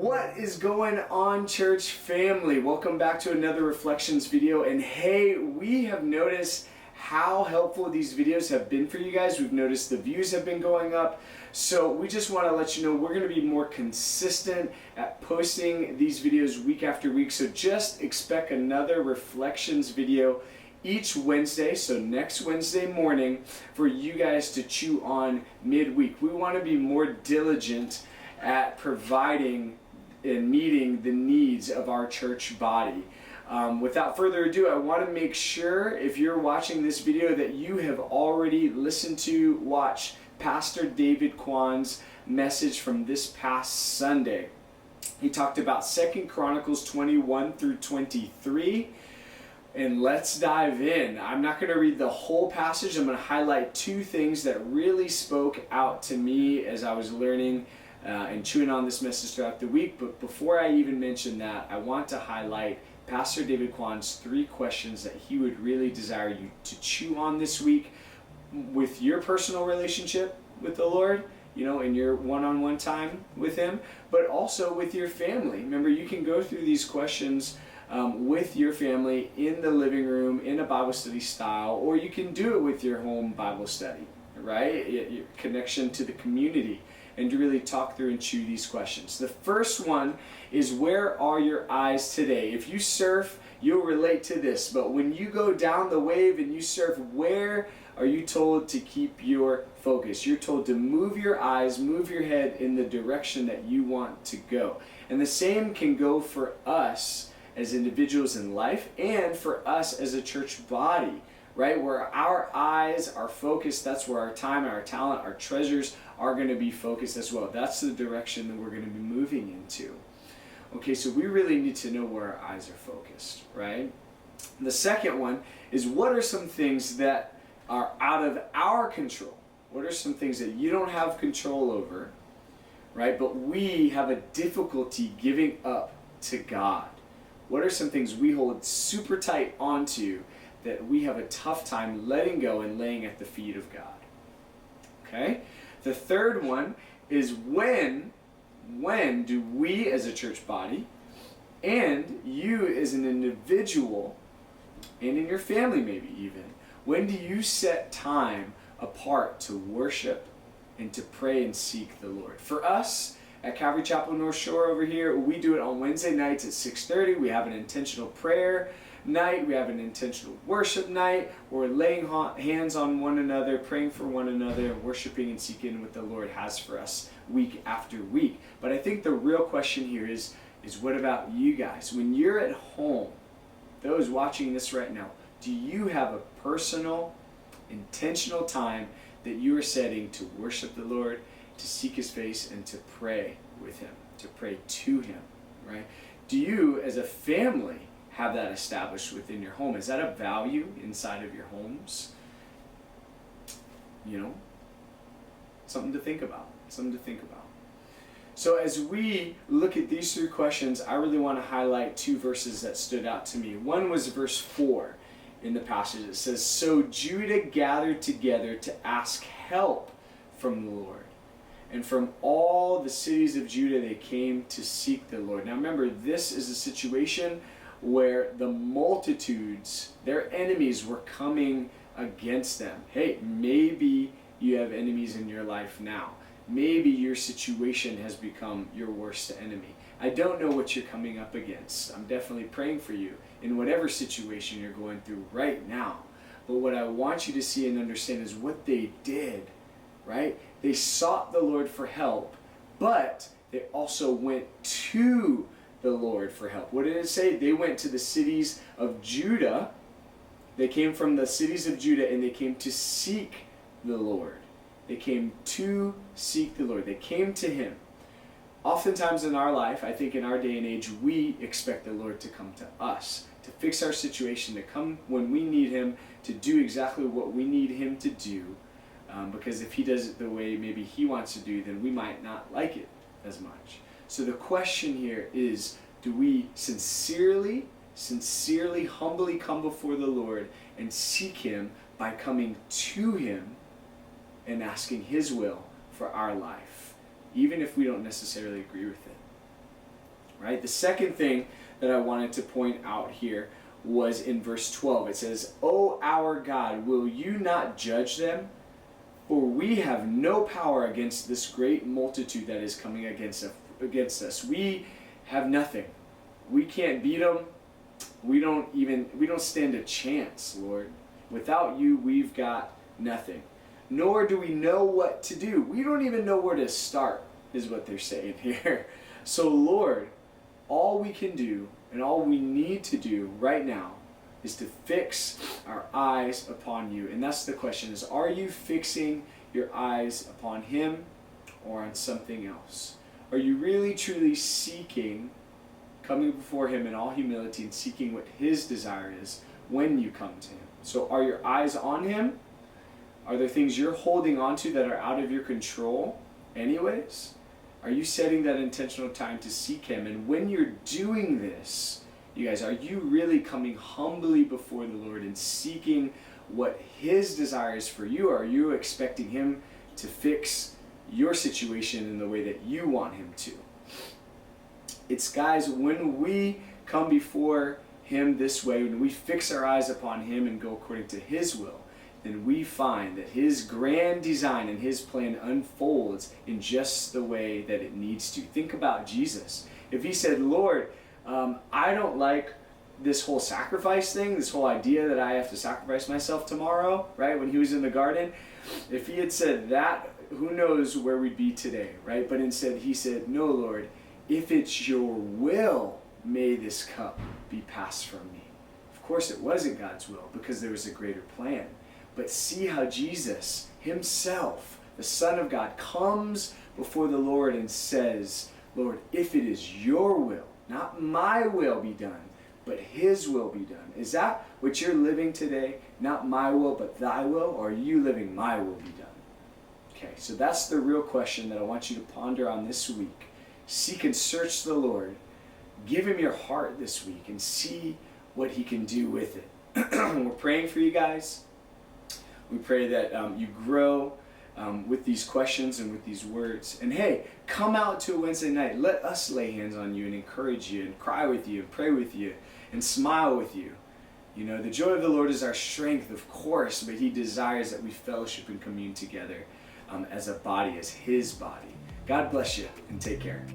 What is going on, church family? Welcome back to another Reflections video. And hey, we have noticed how helpful these videos have been for you guys. We've noticed the views have been going up. So we just want to let you know we're going to be more consistent at posting these videos week after week. So just expect another Reflections video each Wednesday, so next Wednesday morning, for you guys to chew on midweek. We want to be more diligent at providing and meeting the needs of our church body. Without further ado, I want to make sure, if you're watching this video, that you have already listened to, watched Pastor David Kwon's message from this past Sunday. He talked about 2 Chronicles 21 through 23. And let's dive in. I'm not going to read the whole passage. I'm going to highlight two things that really spoke out to me as I was learning and chewing on this message throughout the week. But before I even mention that, I want to highlight Pastor David Kwon's 3 questions that he would really desire you to chew on this week with your personal relationship with the Lord, you know, in your one-on-one time with Him, but also with your family. Remember, you can go through these questions with your family in the living room in a Bible study style, or you can do it with your home Bible study, right? Your connection to the community, and to really talk through and chew these questions. The first one is, where are your eyes today? If you surf, you'll relate to this, but when you go down the wave and you surf, where are you told to keep your focus? You're told to move your eyes, move your head in the direction that you want to go. And the same can go for us as individuals in life, and for us as a church body, right? Where our eyes are focused, that's where our time, our talent, our treasures are going to be focused as well. That's the direction that we're going to be moving into. Okay, so we really need to know where our eyes are focused, right? The second one is, what are some things that are out of our control? What are some things that you don't have control over, right? But we have a difficulty giving up to God. What are some things we hold super tight onto that we have a tough time letting go and laying at the feet of God? Okay? The third one is, when do we as a church body, and you as an individual, and in your family maybe even, when do you set time apart to worship and to pray and seek the Lord? For us, at Calvary Chapel North Shore over here, we do it on Wednesday nights at 6:30. We have an intentional prayer night. We have an intentional worship night. We're laying hands on one another, praying for one another, worshiping and seeking what the Lord has for us week after week. But I think the real question here is what about you guys? When you're at home, those watching this right now, do you have a personal, intentional time that you are setting to worship the Lord, to seek His face, and to pray with Him, to pray to Him, right? Do you as a family have that established within your home? Is that a value inside of your homes? You know, something to think about, something to think about. So as we look at these 3 questions, I really want to highlight 2 verses that stood out to me. One was verse 4 in the passage. It says, "So Judah gathered together to ask help from the Lord. And from all the cities of Judah they came to seek the Lord." Now remember, this is a situation where the multitudes, their enemies, were coming against them. Hey, maybe you have enemies in your life now. Maybe your situation has become your worst enemy. I don't know what you're coming up against. I'm definitely praying for you in whatever situation you're going through right now. But what I want you to see and understand is what they did, right? They sought the Lord for help, but they also went to the Lord for help. What did it say? They went to the cities of Judah. They came from the cities of Judah, and they came to seek the Lord. They came to seek the Lord. They came to Him. Oftentimes in our life, I think in our day and age, we expect the Lord to come to us, to fix our situation, to come when we need Him, to do exactly what we need Him to do. Because if He does it the way maybe He wants to do, then we might not like it as much. So the question here is, do we sincerely, humbly come before the Lord and seek Him by coming to Him and asking His will for our life, even if we don't necessarily agree with it? right? The second thing that I wanted to point out here was in verse 12. It says, "O our God, will you not judge them? For we have no power against this great multitude that is coming against us. We have nothing. We can't beat them. We don't stand a chance, Lord. Without you, we've got nothing. Nor do we know what to do. We don't even know where to start," is what they're saying here. So Lord, all we can do and all we need to do right now is to fix our eyes upon you. And that's the question, is are you fixing your eyes upon him or on something else? Are you really truly seeking, coming before him in all humility and seeking what his desire is when you come to him? So are your eyes on him? Are there things you're holding on to that are out of your control anyways? Are you setting that intentional time to seek him? And when you're doing this, you guys, are you really coming humbly before the Lord and seeking what his desire is for you? Or are you expecting him to fix your situation in the way that you want him to? It's, guys, when we come before him this way, when we fix our eyes upon him and go according to his will, then we find that his grand design and his plan unfolds in just the way that it needs to. Think about Jesus. If he said, "Lord, I don't like this whole sacrifice thing, this whole idea that I have to sacrifice myself tomorrow," right? When he was in the garden, if he had said that, who knows where we'd be today, right? But instead he said, "No, Lord, if it's your will, may this cup be passed from me." Of course it wasn't God's will because there was a greater plan. But see how Jesus himself, the Son of God, comes before the Lord and says, "Lord, if it is your will, not my will be done, but his will be done." Is that what you're living today? Not my will, but thy will? Or are you living my will be done? Okay, so that's the real question that I want you to ponder on this week. Seek and search the Lord. Give him your heart this week and see what he can do with it. We're praying for you guys. We pray that you grow with these questions and with these words. And hey, come out to a Wednesday night. Let us lay hands on you and encourage you and cry with you and pray with you and smile with you. You know, the joy of the Lord is our strength, of course, but he desires that we fellowship and commune together as a body, as his body. God bless you and take care.